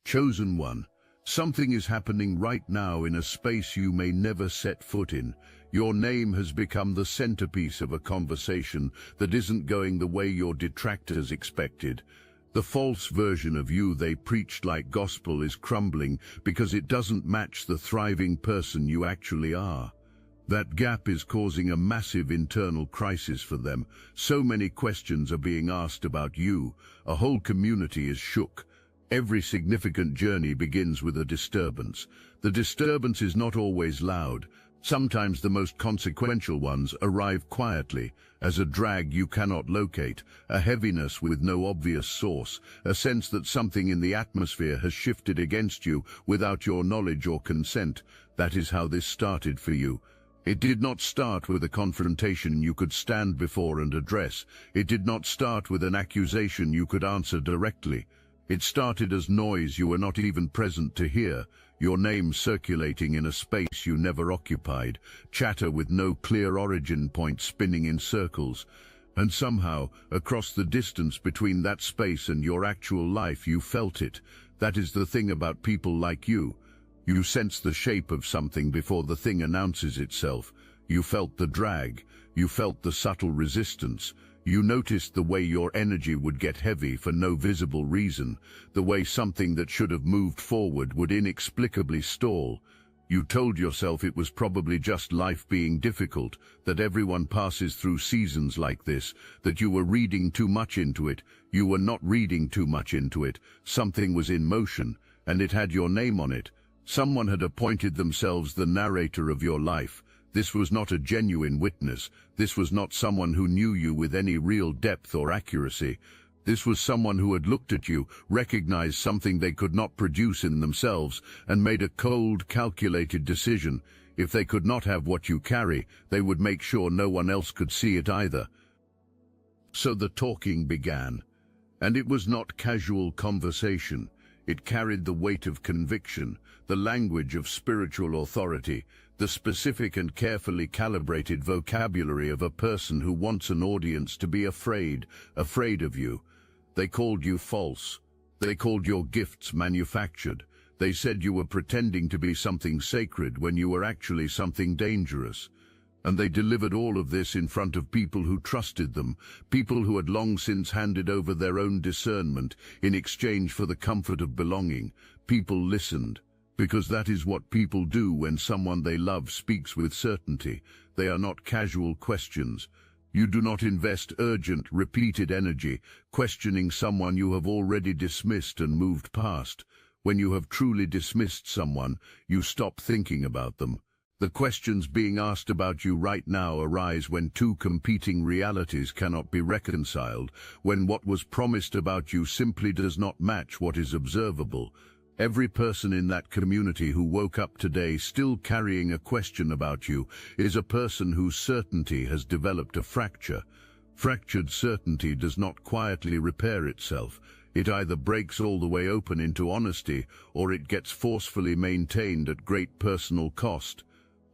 Chosen one, something is happening right now in a space you may never set foot in. Your name has become the centerpiece of a conversation that isn't going the way your detractors expected. The false version of you they preached like gospel is crumbling because it doesn't match the thriving person you actually are. That gap is causing a massive internal crisis for them. So many questions are being asked about you. A whole community is shook. Every significant journey begins with a disturbance. The disturbance is not always loud. Sometimes the most consequential ones arrive quietly, as a drag you cannot locate, a heaviness with no obvious source, a sense that something in the atmosphere has shifted against you without your knowledge or consent. That is how this started for you. It did not start with a confrontation you could stand before and address. It did not start with an accusation you could answer directly. It started as noise you were not even present to hear, your name circulating in a space you never occupied, chatter with no clear origin point spinning in circles. And somehow, across the distance between that space and your actual life, you felt it. That is the thing about people like you. You sense the shape of something before the thing announces itself. You felt the drag. You felt the subtle resistance. You noticed the way your energy would get heavy for no visible reason, the way something that should have moved forward would inexplicably stall. You told yourself it was probably just life being difficult, that everyone passes through seasons like this, that you were reading too much into it. You were not reading too much into it. Something was in motion, and it had your name on it. Someone had appointed themselves the narrator of your life. This was not a genuine witness. This was not someone who knew you with any real depth or accuracy. This was someone who had looked at you, recognized something they could not produce in themselves, and made a cold, calculated decision. If they could not have what you carry, they would make sure no one else could see it either. So the talking began, and it was not casual conversation. It carried the weight of conviction, the language of spiritual authority, the specific and carefully calibrated vocabulary of a person who wants an audience to be afraid of you. They called you false. They called your gifts manufactured. They said you were pretending to be something sacred when you were actually something dangerous. And they delivered all of this in front of people who trusted them, people who had long since handed over their own discernment in exchange for the comfort of belonging. People listened, because that is what people do when someone they love speaks with certainty. They are not casual questions. You do not invest urgent, repeated energy questioning someone you have already dismissed and moved past. When you have truly dismissed someone, you stop thinking about them. The questions being asked about you right now arise when two competing realities cannot be reconciled, when what was promised about you simply does not match what is observable. Every person in that community who woke up today still carrying a question about you is a person whose certainty has developed a fracture. Fractured certainty does not quietly repair itself. It either breaks all the way open into honesty, or it gets forcefully maintained at great personal cost.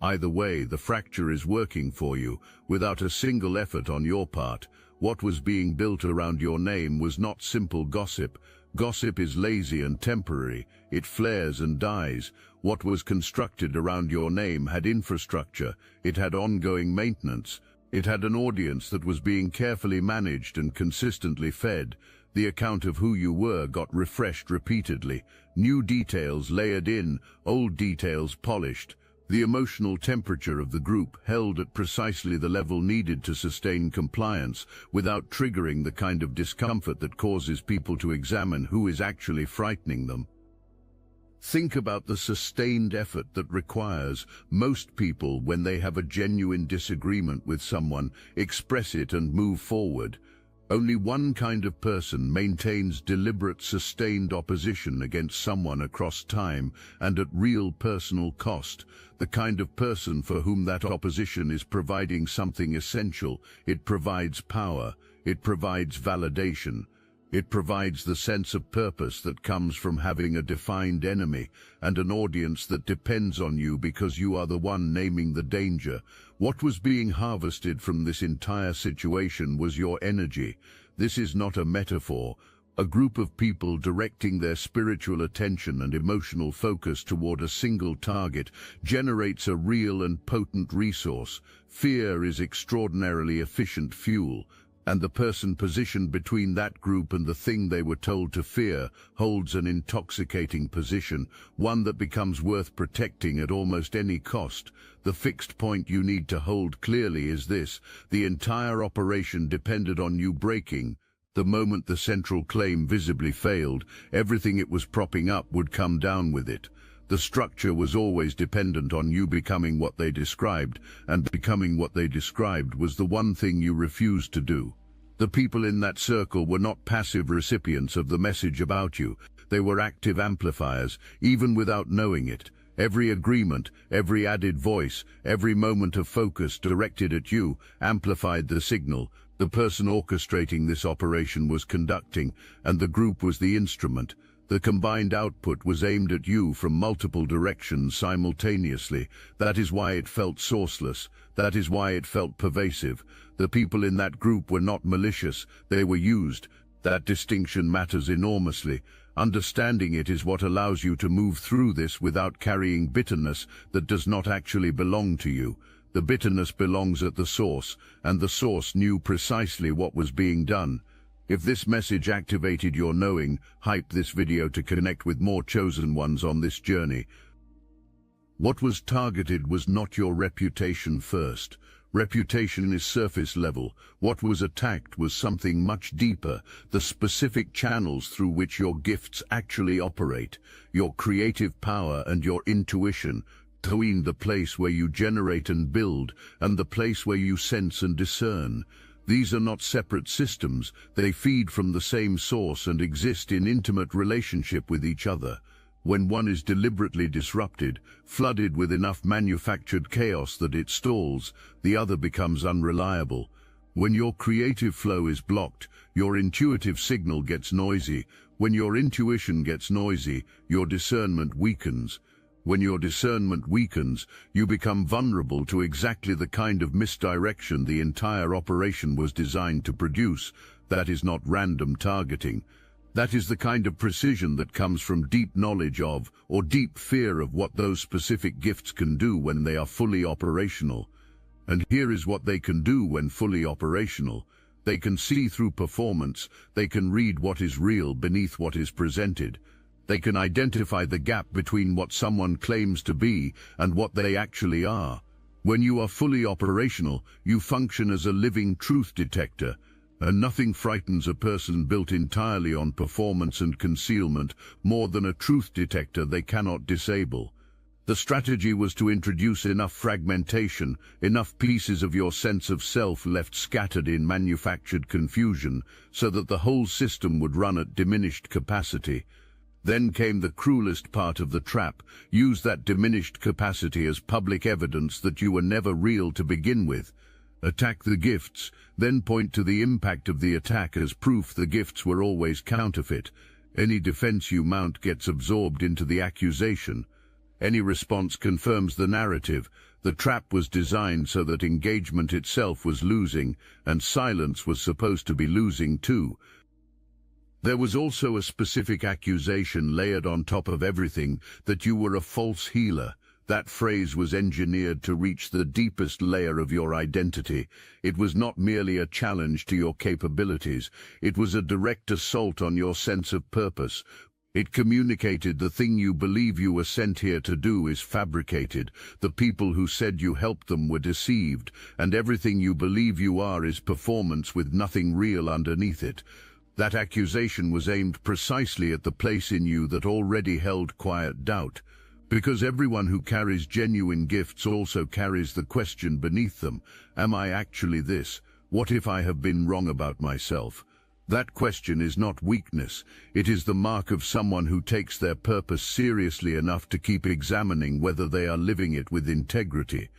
Either way, the fracture is working for you, without a single effort on your part. What was being built around your name was not simple gossip. Gossip is lazy and temporary. It flares and dies. What was constructed around your name had infrastructure. It had ongoing maintenance. It had an audience that was being carefully managed and consistently fed. The account of who you were got refreshed repeatedly. New details layered in, old details polished. The emotional temperature of the group held at precisely the level needed to sustain compliance without triggering the kind of discomfort that causes people to examine who is actually frightening them. Think about the sustained effort that requires. Most people, when they have a genuine disagreement with someone, express it and move forward. Only one kind of person maintains deliberate, sustained opposition against someone across time and at real personal cost, the kind of person for whom that opposition is providing something essential. It provides power, it provides validation, it provides the sense of purpose that comes from having a defined enemy and an audience that depends on you because you are the one naming the danger. What was being harvested from this entire situation was your energy. This is not a metaphor. A group of people directing their spiritual attention and emotional focus toward a single target generates a real and potent resource. Fear is extraordinarily efficient fuel, and the person positioned between that group and the thing they were told to fear holds an intoxicating position, one that becomes worth protecting at almost any cost. The fixed point you need to hold clearly is this: the entire operation depended on you breaking. The moment the central claim visibly failed, everything it was propping up would come down with it. The structure was always dependent on you becoming what they described, and becoming what they described was the one thing you refused to do. The people in that circle were not passive recipients of the message about you. They were active amplifiers, even without knowing it. Every agreement, every added voice, every moment of focus directed at you amplified the signal. The person orchestrating this operation was conducting, and the group was the instrument. The combined output was aimed at you from multiple directions simultaneously. That is why it felt sourceless. That is why it felt pervasive. The people in that group were not malicious, they were used. That distinction matters enormously. Understanding it is what allows you to move through this without carrying bitterness that does not actually belong to you. The bitterness belongs at the source, and the source knew precisely what was being done. If this message activated your knowing, hype this video to connect with more chosen ones on this journey. What was targeted was not your reputation first. Reputation is surface level. What was attacked was something much deeper, the specific channels through which your gifts actually operate, your creative power and your intuition, between the place where you generate and build and the place where you sense and discern. These are not separate systems, they feed from the same source and exist in intimate relationship with each other. When one is deliberately disrupted, flooded with enough manufactured chaos that it stalls, the other becomes unreliable. When your creative flow is blocked, your intuitive signal gets noisy. When your intuition gets noisy, your discernment weakens. When your discernment weakens, you become vulnerable to exactly the kind of misdirection the entire operation was designed to produce. That is not random targeting. That is the kind of precision that comes from deep knowledge of, or deep fear of what those specific gifts can do when they are fully operational. And here is what they can do when fully operational. They can see through performance, they can read what is real beneath what is presented. They can identify the gap between what someone claims to be and what they actually are. When you are fully operational, you function as a living truth detector, and nothing frightens a person built entirely on performance and concealment more than a truth detector they cannot disable. The strategy was to introduce enough fragmentation, enough pieces of your sense of self left scattered in manufactured confusion, so that the whole system would run at diminished capacity. Then came the cruelest part of the trap: use that diminished capacity as public evidence that you were never real to begin with. Attack the gifts, then point to the impact of the attack as proof the gifts were always counterfeit. Any defense you mount gets absorbed into the accusation. Any response confirms the narrative. The trap was designed so that engagement itself was losing, and silence was supposed to be losing too. There was also a specific accusation layered on top of everything, that you were a false healer. That phrase was engineered to reach the deepest layer of your identity. It was not merely a challenge to your capabilities. It was a direct assault on your sense of purpose. It communicated the thing you believe you were sent here to do is fabricated. The people who said you helped them were deceived, and everything you believe you are is performance with nothing real underneath it. That accusation was aimed precisely at the place in you that already held quiet doubt. Because everyone who carries genuine gifts also carries the question beneath them: am I actually this? What if I have been wrong about myself? That question is not weakness. It is the mark of someone who takes their purpose seriously enough to keep examining whether they are living it with integrity.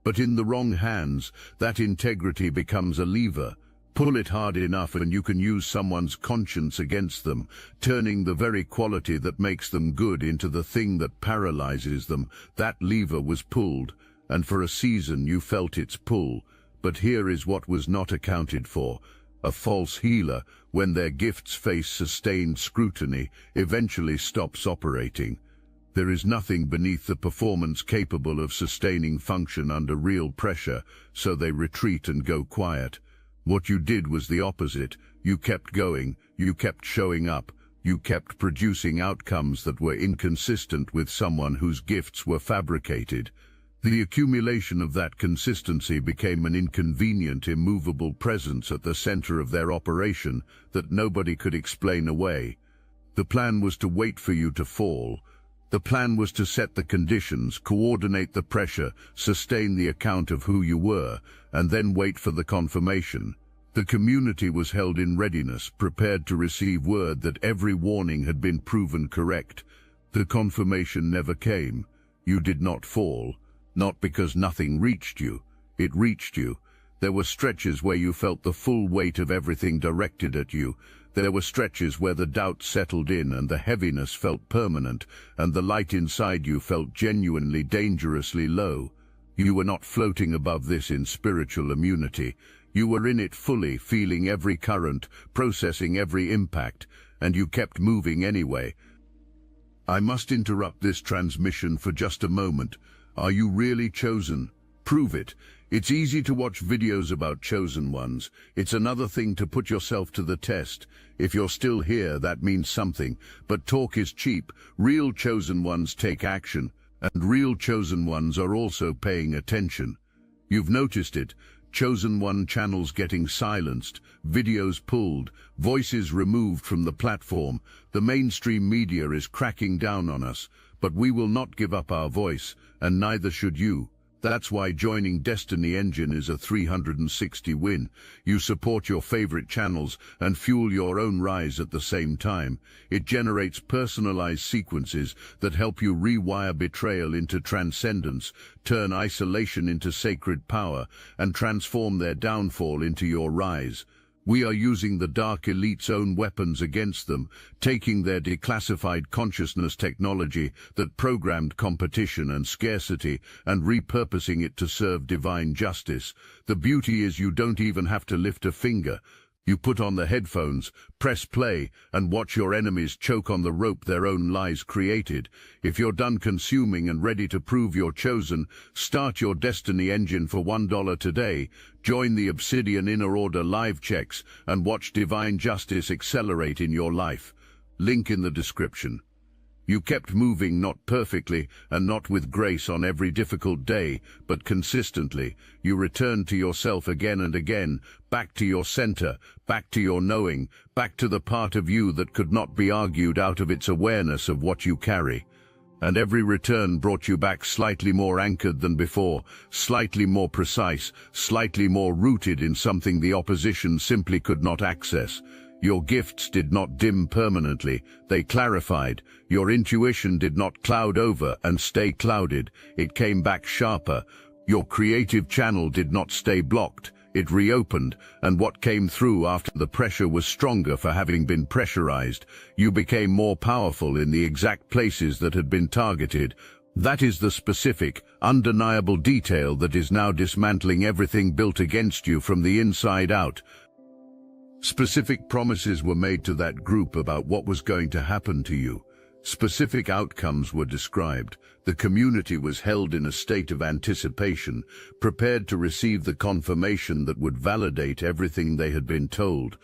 But in the wrong hands, that integrity becomes a lever. Pull it hard enough and you can use someone's conscience against them, turning the very quality that makes them good into the thing that paralyzes them. That lever was pulled, and for a season you felt its pull. But here is what was not accounted for. A false healer, when their gifts face sustained scrutiny, eventually stops operating. There is nothing beneath the performance capable of sustaining function under real pressure, so they retreat and go quiet. What you did was the opposite. You kept going, you kept showing up, you kept producing outcomes that were inconsistent with someone whose gifts were fabricated. The accumulation of that consistency became an inconvenient, immovable presence at the center of their operation that nobody could explain away. The plan was to wait for you to fall. The plan was to set the conditions, coordinate the pressure, sustain the account of who you were, and then wait for the confirmation. The community was held in readiness, prepared to receive word that every warning had been proven correct. The confirmation never came. You did not fall. Not because nothing reached you. It reached you. There were stretches where you felt the full weight of everything directed at you. There were stretches where the doubt settled in and the heaviness felt permanent, and the light inside you felt genuinely dangerously low. You were not floating above this in spiritual immunity. You were in it fully, feeling every current, processing every impact, and you kept moving anyway. I must interrupt this transmission for just a moment. Are you really chosen? Prove it. It's easy to watch videos about chosen ones. It's another thing to put yourself to the test. If you're still here, that means something. But talk is cheap. Real chosen ones take action, and real chosen ones are also paying attention. You've noticed it. Chosen one channels getting silenced, videos pulled, voices removed from the platform. The mainstream media is cracking down on us, but we will not give up our voice, and neither should you. That's why joining Destiny Engine is a 360 win. You support your favorite channels and fuel your own rise at the same time. It generates personalized sequences that help you rewire betrayal into transcendence, turn isolation into sacred power, and transform their downfall into your rise. We are using the Dark Elite's own weapons against them, taking their declassified consciousness technology that programmed competition and scarcity and repurposing it to serve divine justice. The beauty is you don't even have to lift a finger. You put on the headphones, press play, and watch your enemies choke on the rope their own lies created. If you're done consuming and ready to prove you're chosen, start your Destiny Engine for $1 today. Join the Obsidian Inner Order live checks and watch divine justice accelerate in your life. Link in the description. You kept moving, not perfectly and not with grace on every difficult day, but consistently. You returned to yourself again and again, back to your center, back to your knowing, back to the part of you that could not be argued out of its awareness of what you carry. And every return brought you back slightly more anchored than before, slightly more precise, slightly more rooted in something the opposition simply could not access. Your gifts did not dim permanently, they clarified. Your intuition did not cloud over and stay clouded, it came back sharper. Your creative channel did not stay blocked, it reopened, and what came through after the pressure was stronger for having been pressurized. You became more powerful in the exact places that had been targeted. That is the specific, undeniable detail that is now dismantling everything built against you from the inside out. Specific promises were made to that group about what was going to happen to you. Specific outcomes were described. The community was held in a state of anticipation, prepared to receive the confirmation that would validate everything they had been told.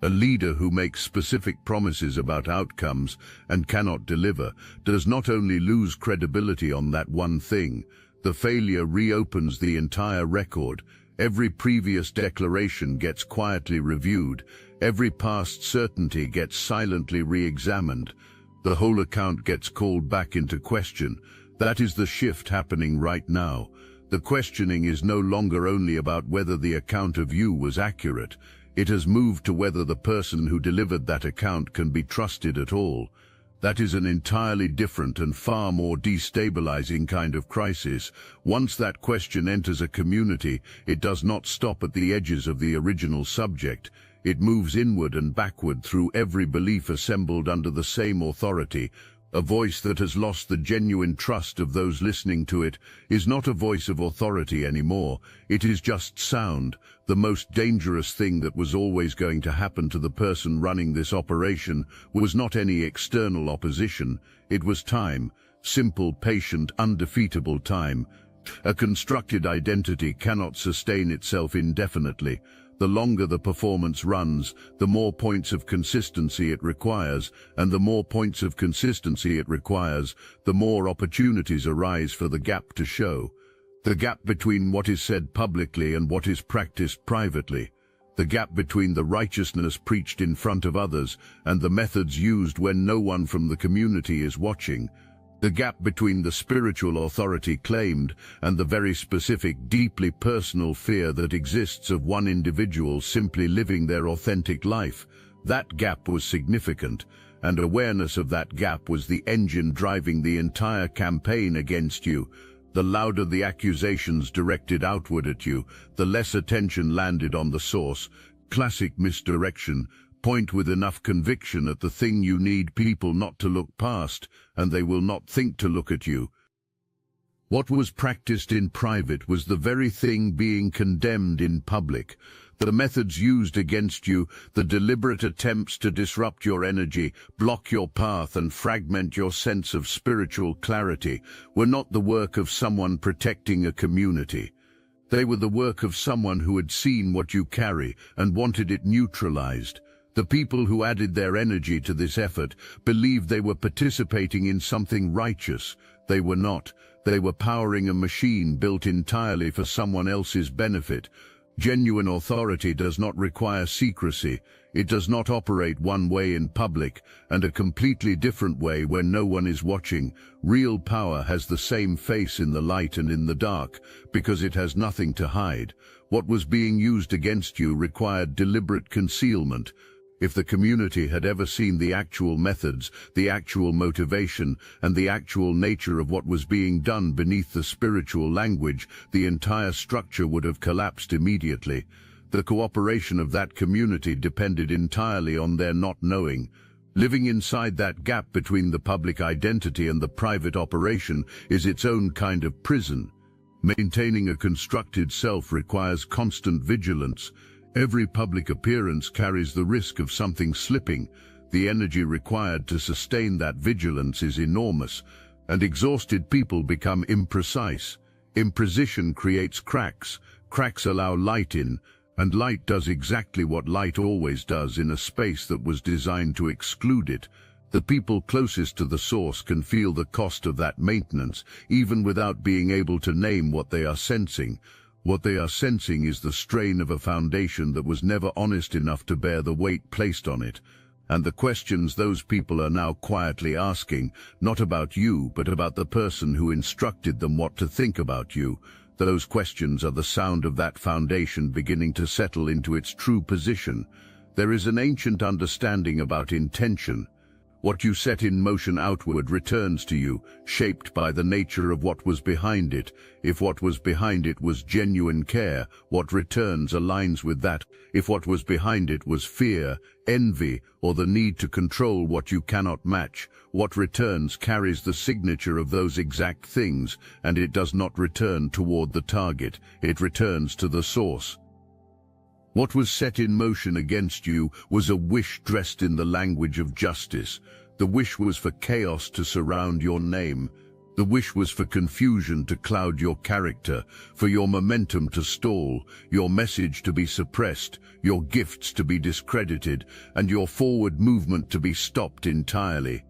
A leader who makes specific promises about outcomes and cannot deliver does not only lose credibility on that one thing, the failure reopens the entire record. Every previous declaration gets quietly reviewed. Every past certainty gets silently re-examined. The whole account gets called back into question. That is the shift happening right now. The questioning is no longer only about whether the account of you was accurate. It has moved to whether the person who delivered that account can be trusted at all. That is an entirely different and far more destabilizing kind of crisis. Once that question enters a community, it does not stop at the edges of the original subject. It moves inward and backward through every belief assembled under the same authority. A voice that has lost the genuine trust of those listening to it is not a voice of authority anymore. It is just sound, the most dangerous thing that was always going to happen to the person running this operation was not any external opposition, it was time, simple, patient, undefeatable time. A constructed identity cannot sustain itself indefinitely. The longer the performance runs, the more points of consistency it requires, and the more points of consistency it requires, the more opportunities arise for the gap to show. The gap between what is said publicly and what is practiced privately. The gap between the righteousness preached in front of others and the methods used when no one from the community is watching. The gap between the spiritual authority claimed and the very specific, deeply personal fear that exists of one individual simply living their authentic life. That gap was significant, and awareness of that gap was the engine driving the entire campaign against you. The louder the accusations directed outward at you, the less attention landed on the source. Classic misdirection. Point with enough conviction at the thing you need people not to look past, and they will not think to look at you. What was practiced in private was the very thing being condemned in public. The methods used against you, the deliberate attempts to disrupt your energy, block your path and fragment your sense of spiritual clarity, were not the work of someone protecting a community. They were the work of someone who had seen what you carry and wanted it neutralized. The people who added their energy to this effort believed they were participating in something righteous. They were not. They were powering a machine built entirely for someone else's benefit. Genuine authority does not require secrecy. It does not operate one way in public and a completely different way when no one is watching. Real power has the same face in the light and in the dark because it has nothing to hide. What was being used against you required deliberate concealment. If the community had ever seen the actual methods, the actual motivation, and the actual nature of what was being done beneath the spiritual language, the entire structure would have collapsed immediately. The cooperation of that community depended entirely on their not knowing. Living inside that gap between the public identity and the private operation is its own kind of prison. Maintaining a constructed self requires constant vigilance. Every public appearance carries the risk of something slipping. The energy required to sustain that vigilance is enormous, and exhausted people become imprecise. Imprecision creates cracks. Cracks allow light in, and light does exactly what light always does in a space that was designed to exclude it. The people closest to the source can feel the cost of that maintenance, even without being able to name what they are sensing. What they are sensing is the strain of a foundation that was never honest enough to bear the weight placed on it. And the questions those people are now quietly asking, not about you, but about the person who instructed them what to think about you, those questions are the sound of that foundation beginning to settle into its true position. There is an ancient understanding about intention. What you set in motion outward returns to you, shaped by the nature of what was behind it. If what was behind it was genuine care, what returns aligns with that. If what was behind it was fear, envy, or the need to control what you cannot match, what returns carries the signature of those exact things, and it does not return toward the target, it returns to the source. What was set in motion against you was a wish dressed in the language of justice. The wish was for chaos to surround your name. The wish was for confusion to cloud your character, for your momentum to stall, your message to be suppressed, your gifts to be discredited, and your forward movement to be stopped entirely.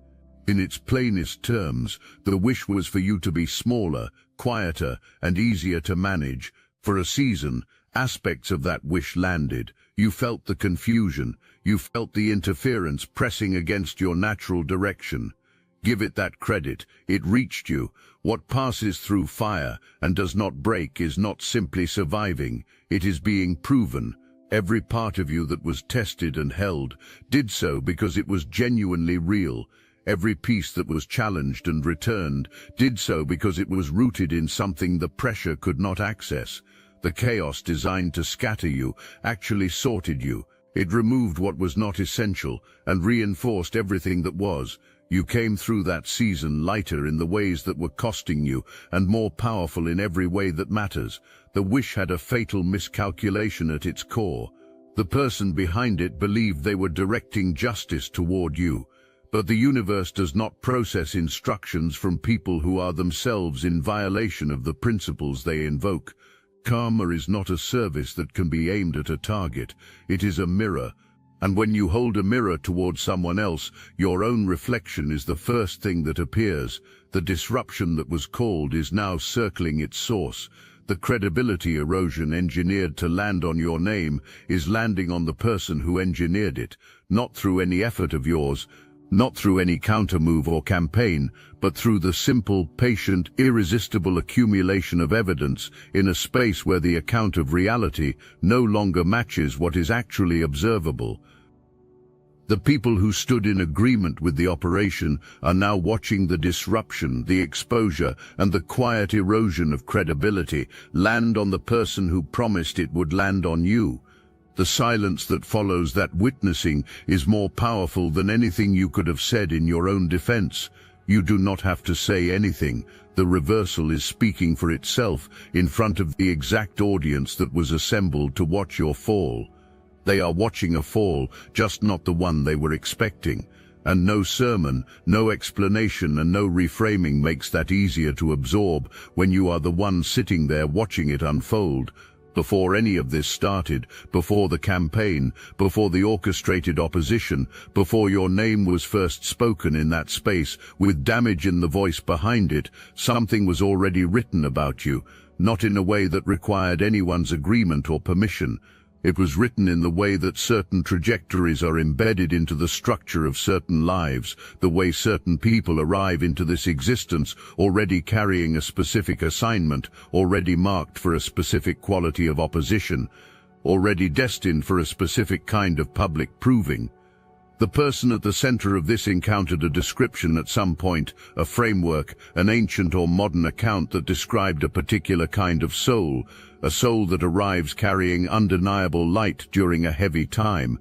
In its plainest terms, the wish was for you to be smaller, quieter, and easier to manage. For a season, aspects of that wish landed. You felt the confusion. You felt the interference pressing against your natural direction. Give it that credit. It reached you. What passes through fire and does not break is not simply surviving. It is being proven. Every part of you that was tested and held did so because it was genuinely real. Every piece that was challenged and returned did so because it was rooted in something the pressure could not access. The chaos designed to scatter you actually sorted you. It removed what was not essential and reinforced everything that was. You came through that season lighter in the ways that were costing you and more powerful in every way that matters. The wish had a fatal miscalculation at its core. The person behind it believed they were directing justice toward you. But the universe does not process instructions from people who are themselves in violation of the principles they invoke. Karma is not a service that can be aimed at a target. It is a mirror. And when you hold a mirror towards someone else, your own reflection is the first thing that appears. The disruption that was called is now circling its source. The credibility erosion engineered to land on your name is landing on the person who engineered it, not through any effort of yours, not through any countermove or campaign, but through the simple, patient, irresistible accumulation of evidence in a space where the account of reality no longer matches what is actually observable. The people who stood in agreement with the operation are now watching the disruption, the exposure, and the quiet erosion of credibility land on the person who promised it would land on you. The silence that follows that witnessing is more powerful than anything you could have said in your own defense. You do not have to say anything. The reversal is speaking for itself in front of the exact audience that was assembled to watch your fall. They are watching a fall, just not the one they were expecting. And no sermon, no explanation, and no reframing makes that easier to absorb when you are the one sitting there watching it unfold. Before any of this started, before the campaign, before the orchestrated opposition, before your name was first spoken in that space, with damage in the voice behind it, something was already written about you, not in a way that required anyone's agreement or permission. It was written in the way that certain trajectories are embedded into the structure of certain lives, the way certain people arrive into this existence already carrying a specific assignment, already marked for a specific quality of opposition, already destined for a specific kind of public proving. The person at the center of this encountered a description at some point, a framework, an ancient or modern account that described a particular kind of soul, a soul that arrives carrying undeniable light during a heavy time,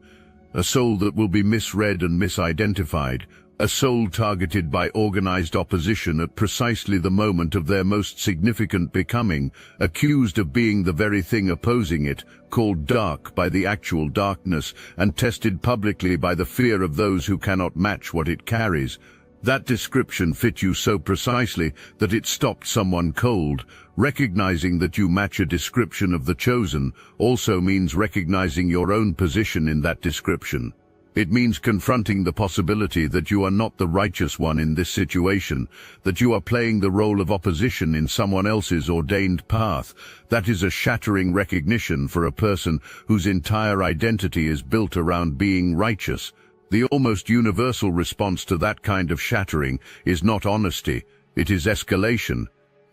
a soul that will be misread and misidentified, a soul targeted by organized opposition at precisely the moment of their most significant becoming, accused of being the very thing opposing it, called dark by the actual darkness, and tested publicly by the fear of those who cannot match what it carries. That description fit you so precisely that it stopped someone cold. Recognizing that you match a description of the chosen also means recognizing your own position in that description. It means confronting the possibility that you are not the righteous one in this situation, that you are playing the role of opposition in someone else's ordained path. That is a shattering recognition for a person whose entire identity is built around being righteous. The almost universal response to that kind of shattering is not honesty, it is escalation.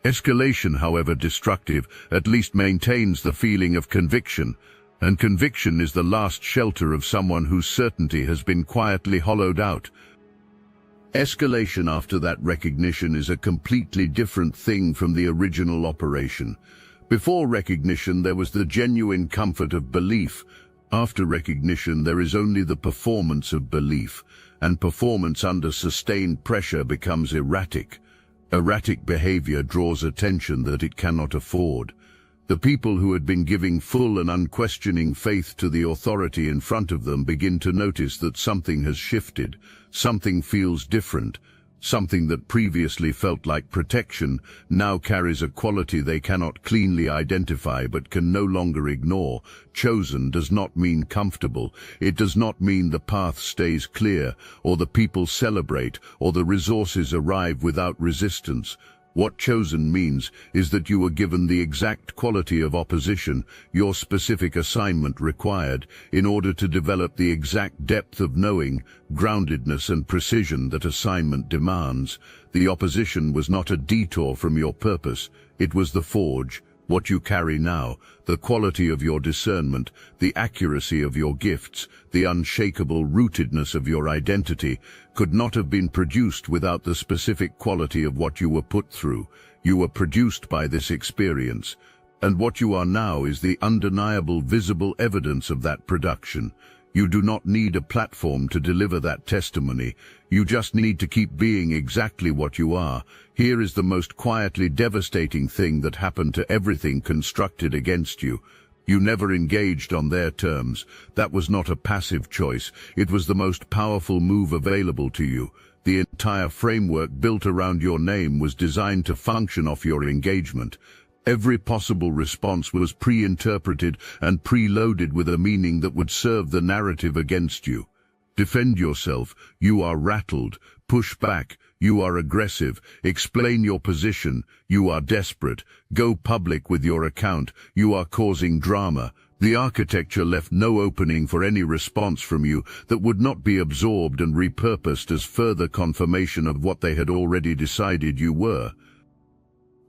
Escalation, however destructive, at least maintains the feeling of conviction. And conviction is the last shelter of someone whose certainty has been quietly hollowed out. Escalation after that recognition is a completely different thing from the original operation. Before recognition, there was the genuine comfort of belief. After recognition, there is only the performance of belief, and performance under sustained pressure becomes erratic. Erratic behavior draws attention that it cannot afford. The people who had been giving full and unquestioning faith to the authority in front of them begin to notice that something has shifted, something feels different, something that previously felt like protection now carries a quality they cannot cleanly identify but can no longer ignore. Chosen does not mean comfortable. It does not mean the path stays clear, or the people celebrate, or the resources arrive without resistance. What chosen means is that you were given the exact quality of opposition your specific assignment required in order to develop the exact depth of knowing, groundedness and precision that assignment demands. The opposition was not a detour from your purpose, it was the forge. What you carry now, the quality of your discernment, the accuracy of your gifts, the unshakable rootedness of your identity, could not have been produced without the specific quality of what you were put through. You were produced by this experience, and what you are now is the undeniable visible evidence of that production. You do not need a platform to deliver that testimony. You just need to keep being exactly what you are. Here is the most quietly devastating thing that happened to everything constructed against you. You never engaged on their terms. That was not a passive choice. It was the most powerful move available to you. The entire framework built around your name was designed to function off your engagement. Every possible response was pre-interpreted and preloaded with a meaning that would serve the narrative against you. Defend yourself. You are rattled. Push back. You are aggressive. Explain your position. You are desperate. Go public with your account. You are causing drama. The architecture left no opening for any response from you that would not be absorbed and repurposed as further confirmation of what they had already decided you were.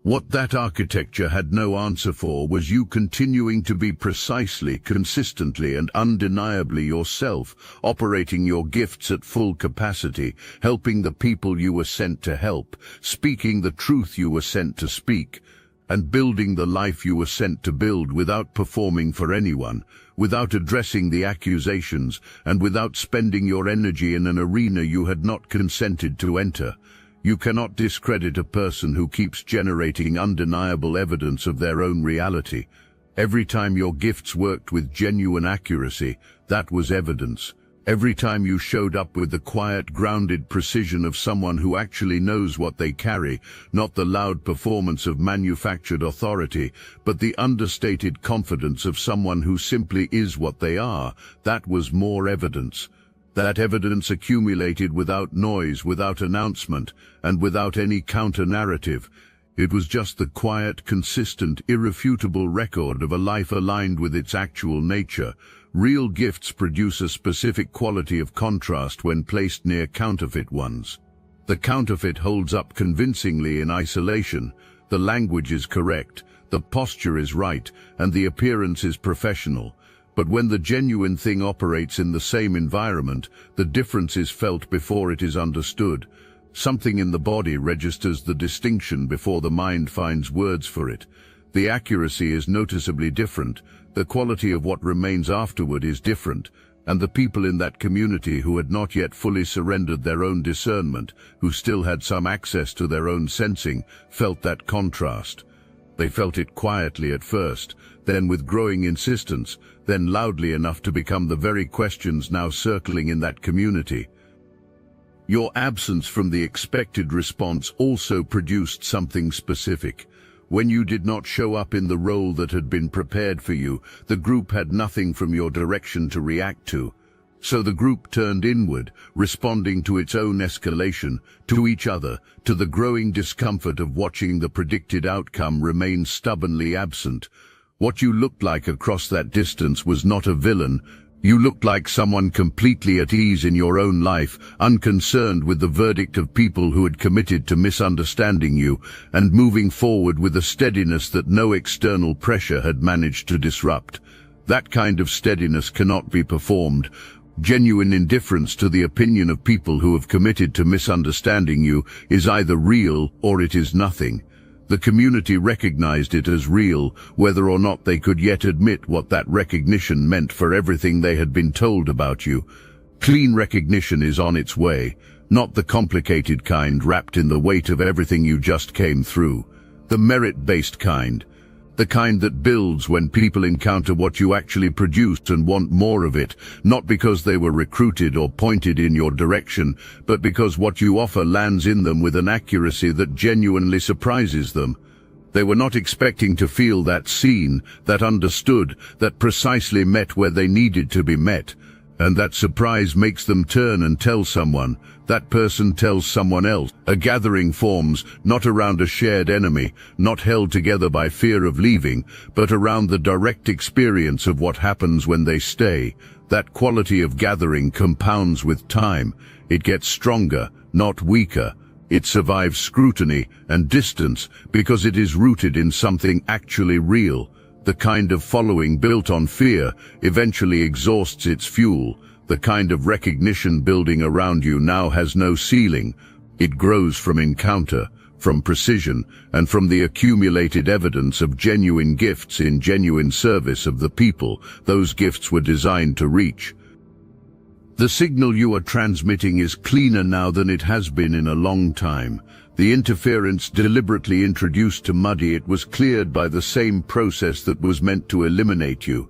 What that architecture had no answer for was you continuing to be precisely, consistently, and undeniably yourself, operating your gifts at full capacity, helping the people you were sent to help, speaking the truth you were sent to speak, and building the life you were sent to build without performing for anyone, without addressing the accusations, and without spending your energy in an arena you had not consented to enter. You cannot discredit a person who keeps generating undeniable evidence of their own reality. Every time your gifts worked with genuine accuracy, that was evidence. Every time you showed up with the quiet, grounded precision of someone who actually knows what they carry, not the loud performance of manufactured authority, but the understated confidence of someone who simply is what they are, that was more evidence. That evidence accumulated without noise, without announcement, and without any counter-narrative. It was just the quiet, consistent, irrefutable record of a life aligned with its actual nature. Real gifts produce a specific quality of contrast when placed near counterfeit ones. The counterfeit holds up convincingly in isolation. The language is correct, the posture is right, and the appearance is professional. But when the genuine thing operates in the same environment, the difference is felt before it is understood. Something in the body registers the distinction before the mind finds words for it. The accuracy is noticeably different, the quality of what remains afterward is different, and the people in that community who had not yet fully surrendered their own discernment, who still had some access to their own sensing, felt that contrast. They felt it quietly at first, then with growing insistence, then loudly enough to become the very questions now circling in that community. Your absence from the expected response also produced something specific. When you did not show up in the role that had been prepared for you, the group had nothing from your direction to react to. So the group turned inward, responding to its own escalation, to each other, to the growing discomfort of watching the predicted outcome remain stubbornly absent. What you looked like across that distance was not a villain. You looked like someone completely at ease in your own life, unconcerned with the verdict of people who had committed to misunderstanding you, and moving forward with a steadiness that no external pressure had managed to disrupt. That kind of steadiness cannot be performed. Genuine indifference to the opinion of people who have committed to misunderstanding you is either real or it is nothing. The community recognized it as real, whether or not they could yet admit what that recognition meant for everything they had been told about you. Clean recognition is on its way, not the complicated kind wrapped in the weight of everything you just came through. The merit-based kind. The kind that builds when people encounter what you actually produced and want more of it, not because they were recruited or pointed in your direction, but because what you offer lands in them with an accuracy that genuinely surprises them. They were not expecting to feel that seen, that understood, that precisely met where they needed to be met. And that surprise makes them turn and tell someone. That person tells someone else. A gathering forms, not around a shared enemy, not held together by fear of leaving, but around the direct experience of what happens when they stay. That quality of gathering compounds with time. It gets stronger, not weaker. It survives scrutiny and distance because it is rooted in something actually real. The kind of following built on fear eventually exhausts its fuel. The kind of recognition building around you now has no ceiling. It grows from encounter, from precision, and from the accumulated evidence of genuine gifts in genuine service of the people those gifts were designed to reach. The signal you are transmitting is cleaner now than it has been in a long time. The interference deliberately introduced to muddy it was cleared by the same process that was meant to eliminate you.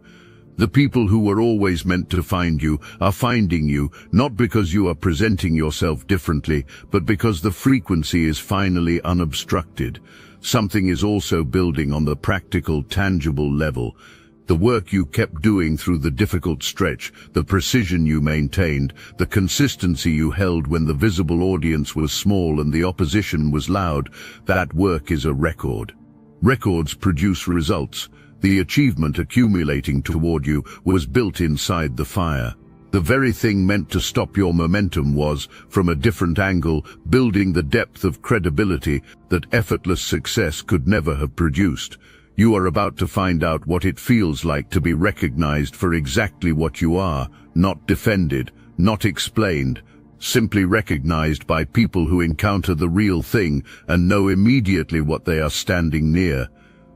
The people who were always meant to find you are finding you, not because you are presenting yourself differently, but because the frequency is finally unobstructed. Something is also building on the practical, tangible level. The work you kept doing through the difficult stretch, the precision you maintained, the consistency you held when the visible audience was small and the opposition was loud, that work is a record. Records produce results. The achievement accumulating toward you was built inside the fire. The very thing meant to stop your momentum was, from a different angle, building the depth of credibility that effortless success could never have produced. You are about to find out what it feels like to be recognized for exactly what you are, not defended, not explained, simply recognized by people who encounter the real thing and know immediately what they are standing near.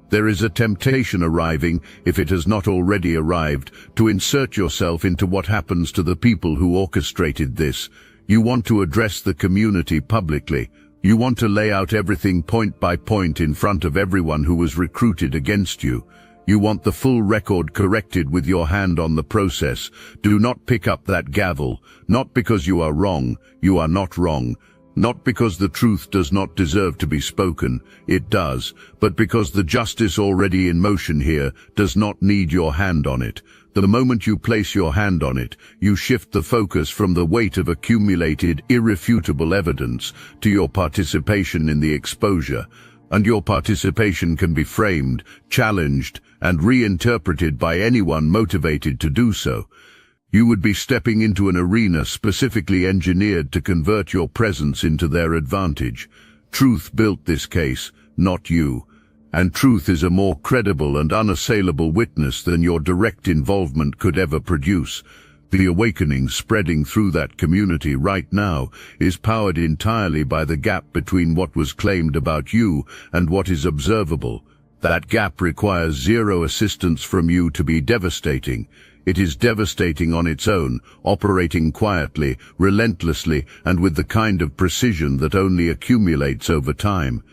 There is a temptation arriving, if it has not already arrived, to insert yourself into what happens to the people who orchestrated this. You want to address the community publicly. You want to lay out everything point by point in front of everyone who was recruited against you. You want the full record corrected with your hand on the process. Do not pick up that gavel, not because you are wrong, you are not wrong. Not because the truth does not deserve to be spoken, it does, but because the justice already in motion here does not need your hand on it. The moment you place your hand on it, you shift the focus from the weight of accumulated, irrefutable evidence to your participation in the exposure, and your participation can be framed, challenged, and reinterpreted by anyone motivated to do so. You would be stepping into an arena specifically engineered to convert your presence into their advantage. Truth built this case, not you. And truth is a more credible and unassailable witness than your direct involvement could ever produce. The awakening spreading through that community right now is powered entirely by the gap between what was claimed about you and what is observable. That gap requires zero assistance from you to be devastating. It is devastating on its own, operating quietly, relentlessly, and with the kind of precision that only accumulates over time.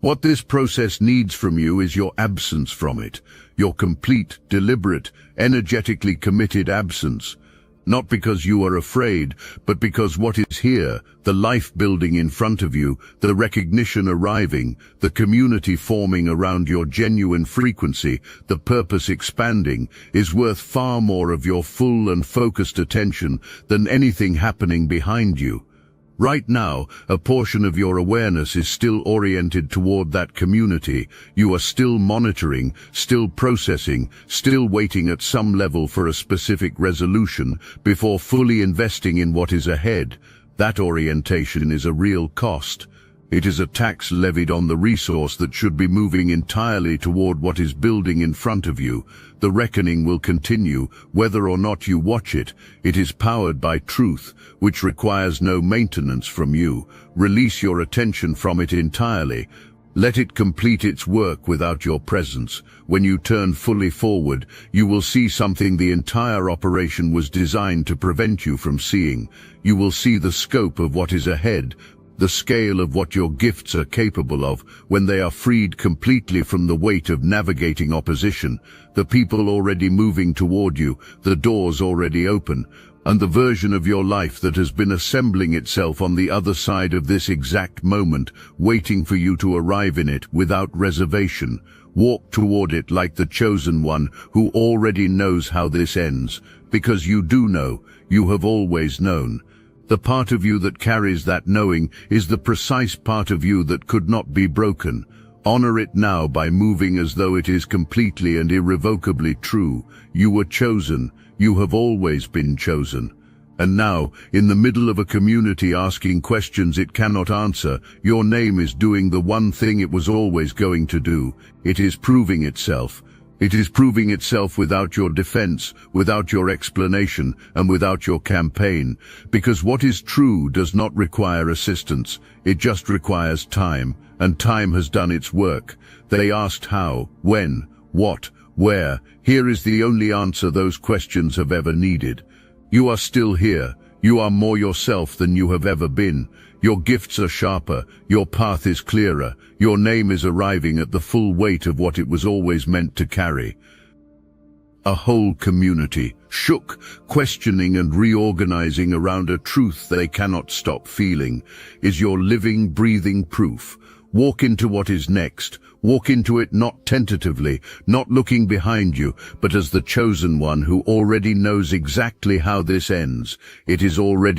What this process needs from you is your absence from it, your complete, deliberate, energetically committed absence. Not because you are afraid, but because what is here, the life building in front of you, the recognition arriving, the community forming around your genuine frequency, the purpose expanding, is worth far more of your full and focused attention than anything happening behind you. Right now, a portion of your awareness is still oriented toward that community. You are still monitoring, still processing, still waiting at some level for a specific resolution before fully investing in what is ahead. That orientation is a real cost. It is a tax levied on the resource that should be moving entirely toward what is building in front of you. The reckoning will continue, whether or not you watch it. It is powered by truth, which requires no maintenance from you. Release your attention from it entirely. Let it complete its work without your presence. When you turn fully forward, you will see something the entire operation was designed to prevent you from seeing. You will see the scope of what is ahead, the scale of what your gifts are capable of when they are freed completely from the weight of navigating opposition, the people already moving toward you, the doors already open, and the version of your life that has been assembling itself on the other side of this exact moment, waiting for you to arrive in it without reservation. Walk toward it like the chosen one who already knows how this ends, because you do know, you have always known. The part of you that carries that knowing is the precise part of you that could not be broken. Honor it now by moving as though it is completely and irrevocably true. You were chosen. You have always been chosen. And now, in the middle of a community asking questions it cannot answer, your name is doing the one thing it was always going to do. It is proving itself. It is proving itself without your defense, without your explanation, and without your campaign, because what is true does not require assistance. It just requires time, and time has done its work. They asked how, when, what, where. Here is the only answer those questions have ever needed. You are still here. You are more yourself than you have ever been. Your gifts are sharper. Your path is clearer. Your name is arriving at the full weight of what it was always meant to carry. A whole community, shook, questioning and reorganizing around a truth they cannot stop feeling, is your living, breathing proof. Walk into what is next. Walk into it not tentatively, not looking behind you, but as the chosen one who already knows exactly how this ends. It is already